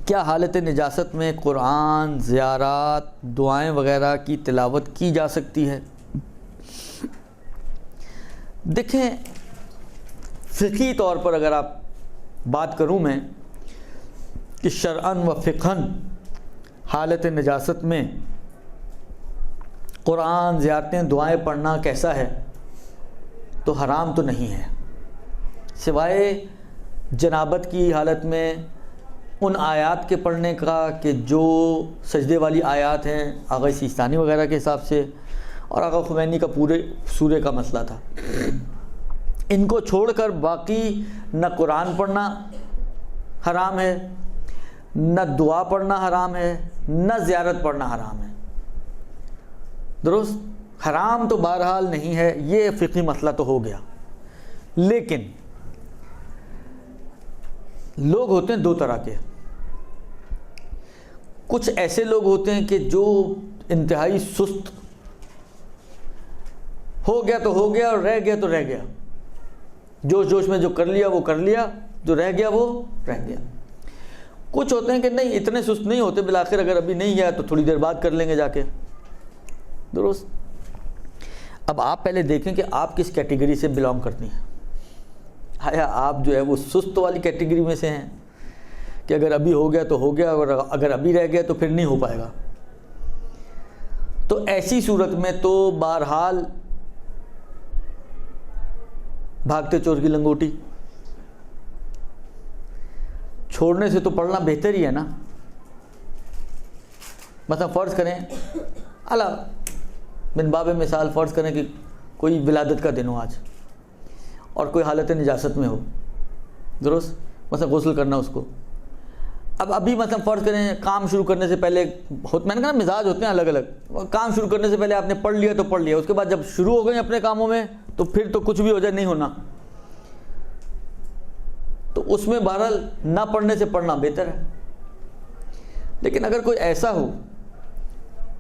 کیا حالت نجاست میں قرآن، زیارات، دعائیں وغیرہ کی تلاوت کی جا سکتی ہے؟ دیکھیں، فقہی طور پر اگر آپ بات کروں میں کہ شرعاً و فقہاً حالت نجاست میں قرآن، زیارتیں، دعائیں پڑھنا کیسا ہے، تو حرام تو نہیں ہے، سوائے جنابت کی حالت میں ان آیات کے پڑھنے کا کہ جو سجدے والی آیات ہیں آغا سیستانی وغیرہ کے حساب سے، اور آغا خمینی کا پورے سورے کا مسئلہ تھا، ان کو چھوڑ کر باقی نہ قرآن پڑھنا حرام ہے، نہ دعا پڑھنا حرام ہے، نہ زیارت پڑھنا حرام ہے۔ درست؟ حرام تو بہرحال نہیں ہے، یہ فقہی مسئلہ تو ہو گیا۔ لیکن لوگ ہوتے ہیں دو طرح کے، کچھ ایسے لوگ ہوتے ہیں کہ جو انتہائی سست، ہو گیا تو ہو گیا اور رہ گیا تو رہ گیا، جوش میں جو کر لیا وہ کر لیا، جو رہ گیا وہ رہ گیا۔ کچھ ہوتے ہیں کہ نہیں، اتنے سست نہیں ہوتے، بالآخر اگر ابھی نہیں گیا تو تھوڑی دیر بعد کر لیں گے جا کے۔ درست؟ اب آپ پہلے دیکھیں کہ آپ کس کیٹیگری سے بلانگ کرتی ہیں۔ آیا آپ جو ہے وہ سست والی کیٹیگری میں سے ہیں کہ اگر ابھی ہو گیا تو ہو گیا، اور اگر ابھی رہ گیا تو پھر نہیں ہو پائے گا؟ تو ایسی صورت میں تو بہرحال بھاگتے چور کی لنگوٹی، چھوڑنے سے تو پڑھنا بہتر ہی ہے نا۔ مثلا فرض کریں، اعلیٰ بن باب مثال، فرض کریں کہ کوئی ولادت کا دن ہو آج اور کوئی حالت نجاست میں ہو، درست؟ مثلا غسل کرنا اس کو، اب ابھی مثلا فرض کریں کام شروع کرنے سے پہلے، میں نے کہا نا مزاج ہوتے ہیں الگ الگ، کام شروع کرنے سے پہلے آپ نے پڑھ لیا تو پڑھ لیا، اس کے بعد جب شروع ہو گئے اپنے کاموں میں تو پھر تو کچھ بھی ہو جائے نہیں ہونا، تو اس میں بہرحال نہ پڑھنے سے پڑھنا بہتر ہے۔ لیکن اگر کوئی ایسا ہو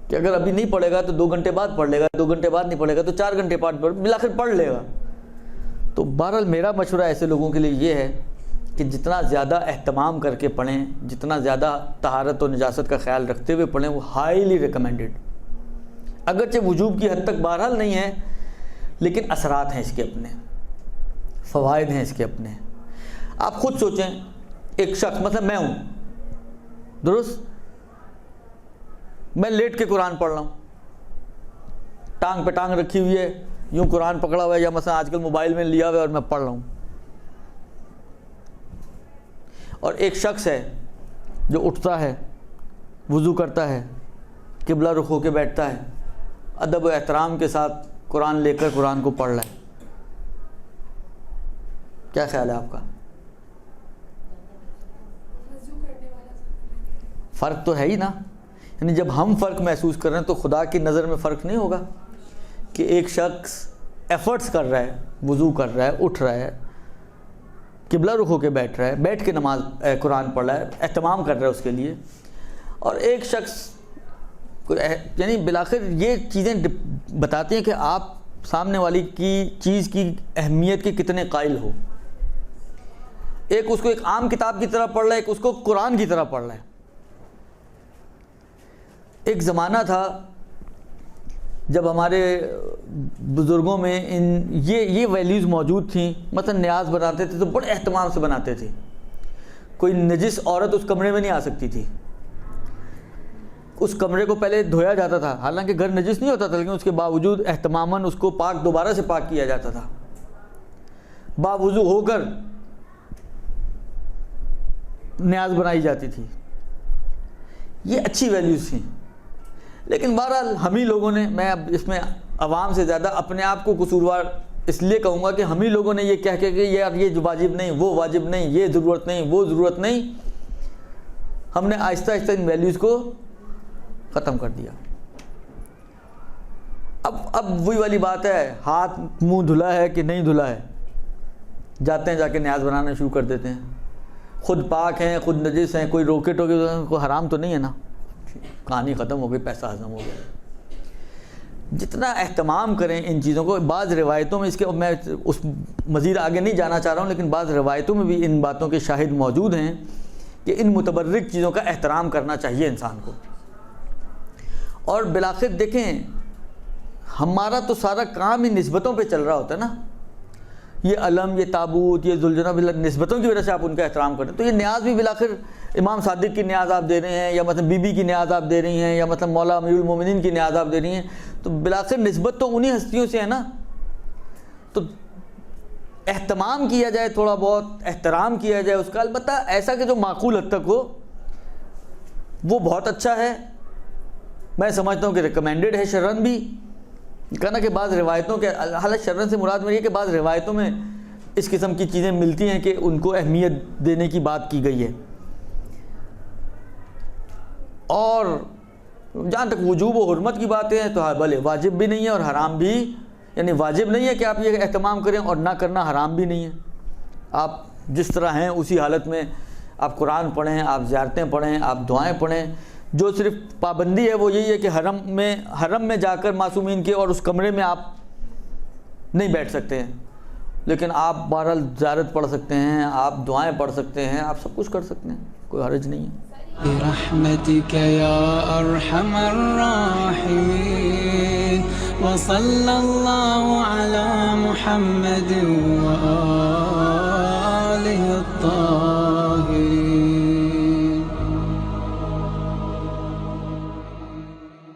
کہ اگر ابھی نہیں پڑھے گا تو 2 گھنٹے بعد پڑھ لے گا، 2 گھنٹے بعد نہیں پڑھے گا تو 4 گھنٹے بعد بالآخر پڑھ لے گا، تو بہرحال میرا مشورہ ایسے لوگوں کے لیے یہ ہے کہ جتنا زیادہ اہتمام کر کے پڑھیں، جتنا زیادہ طہارت و نجاست کا خیال رکھتے ہوئے پڑھیں، وہ ہائیلی ریکمینڈڈ۔ اگرچہ وجوب کی حد تک بہرحال نہیں ہے، لیکن اثرات ہیں اس کے اپنے، فوائد ہیں اس کے اپنے۔ آپ خود سوچیں، ایک شخص مثلا میں ہوں، درست؟ میں لیٹ کے قرآن پڑھ رہا ہوں، ٹانگ پہ ٹانگ رکھی ہوئی ہے، یوں قرآن پکڑا ہوا ہے، یا مثلا آج کل موبائل میں لیا ہوا ہے اور میں پڑھ رہا ہوں، اور ایک شخص ہے جو اٹھتا ہے، وضو کرتا ہے، قبلہ رخ ہو کے بیٹھتا ہے، ادب و احترام کے ساتھ قرآن لے کر قرآن کو پڑھ رہا ہے، کیا خیال ہے آپ کا؟ فرق تو ہے ہی نا، یعنی جب ہم فرق محسوس کر رہے ہیں تو خدا کی نظر میں فرق نہیں ہوگا کہ ایک شخص ایفرٹس کر رہا ہے، وضو کر رہا ہے، اٹھ رہا ہے، قبلہ رخ ہو کے بیٹھ رہا ہے، بیٹھ کے نماز قرآن پڑھ رہا ہے، اہتمام کر رہا ہے اس کے لیے، اور ایک شخص یعنی بالآخر یہ چیزیں بتاتی ہیں کہ آپ سامنے والی کی چیز کی اہمیت کے کتنے قائل ہو۔ ایک اس کو ایک عام کتاب کی طرح پڑھ رہا ہے، ایک اس کو قرآن کی طرح پڑھ رہا ہے۔ ایک زمانہ تھا جب ہمارے بزرگوں میں یہ ویلیوز موجود تھیں، مثلا نیاز بناتے تھے تو بڑے اہتمام سے بناتے تھے، کوئی نجس عورت اس کمرے میں نہیں آ سکتی تھی، اس کمرے کو پہلے دھویا جاتا تھا، حالانکہ گھر نجس نہیں ہوتا تھا، لیکن اس کے باوجود اہتماماً اس کو پاک دوبارہ سے پاک کیا جاتا تھا، باوضو ہو کر نیاز بنائی جاتی تھی۔ یہ اچھی ویلیوز تھیں، لیکن بہرحال ہم ہی لوگوں نے، میں اب اس میں عوام سے زیادہ اپنے آپ کو قصوروار اس لیے کہوں گا کہ ہم ہی لوگوں نے یہ کہہ کے کہ یار یہ واجب نہیں، وہ واجب نہیں، یہ ضرورت نہیں، وہ ضرورت نہیں، ہم نے آہستہ آہستہ ان ویلیوز کو ختم کر دیا۔ اب وہی والی بات ہے، ہاتھ منہ دھلا ہے کہ نہیں دھلا ہے، جاتے ہیں جا کے نیاز بنانا شروع کر دیتے ہیں، خود پاک ہیں، خود نجس ہیں، کوئی روکے ٹوکے کوئی حرام تو نہیں ہے نا، کہانی ختم ہو گئی، پیسہ ہضم ہو گیا۔ جتنا اہتمام کریں ان چیزوں کو، بعض روایتوں میں اس کے، میں اس مزید آگے نہیں جانا چاہ رہا ہوں، لیکن بعض روایتوں میں بھی ان باتوں کے شاہد موجود ہیں کہ ان متبرک چیزوں کا احترام کرنا چاہیے انسان کو. اور بالآخر دیکھیں ہمارا تو سارا کام ہی نسبتوں پہ چل رہا ہوتا ہے نا. یہ علم، یہ تابوت، یہ ذوالجناب نسبتوں کی وجہ سے آپ ان کا احترام کریں. تو یہ نیاز بھی بالآخر امام صادق کی نیاز آپ دے رہے ہیں، یا مثلا بی بی کی نیاز آپ دے رہی ہیں، یا مثلا مولا امیر المومنین کی نیاز آپ دے رہی ہیں. تو بالآخر نسبت تو انہی ہستیوں سے ہے نا. تو اہتمام کیا جائے، تھوڑا بہت احترام کیا جائے اس کا، البتہ ایسا کہ جو معقول حد تک ہو، وہ بہت اچھا ہے. میں سمجھتا ہوں کہ ریکمینڈڈ ہے شرعن بھی. کہنا کہ بعض روایتوں کے، حالانکہ شرعن سے مراد میری ہے کہ بعض روایتوں میں اس قسم کی چیزیں ملتی ہیں کہ ان کو اہمیت دینے کی بات کی گئی ہے. اور جہاں تک وجوب و حرمت کی باتیں ہیں تو بھلے واجب بھی نہیں ہے اور حرام بھی، یعنی واجب نہیں ہے کہ آپ یہ اہتمام کریں، اور نہ کرنا حرام بھی نہیں ہے. آپ جس طرح ہیں اسی حالت میں آپ قرآن پڑھیں، آپ زیارتیں پڑھیں، آپ دعائیں پڑھیں. جو صرف پابندی ہے وہ یہی ہے کہ حرم میں جا کر معصومین کے اور اس کمرے میں آپ نہیں بیٹھ سکتے ہیں، لیکن آپ بہرحال زیارت پڑھ سکتے ہیں، آپ دعائیں پڑھ سکتے ہیں، آپ سب کچھ کر سکتے ہیں، کوئی حرج نہیں ہے. برحمتك يا أرحم الراحمين وصلى الله على محمد وآله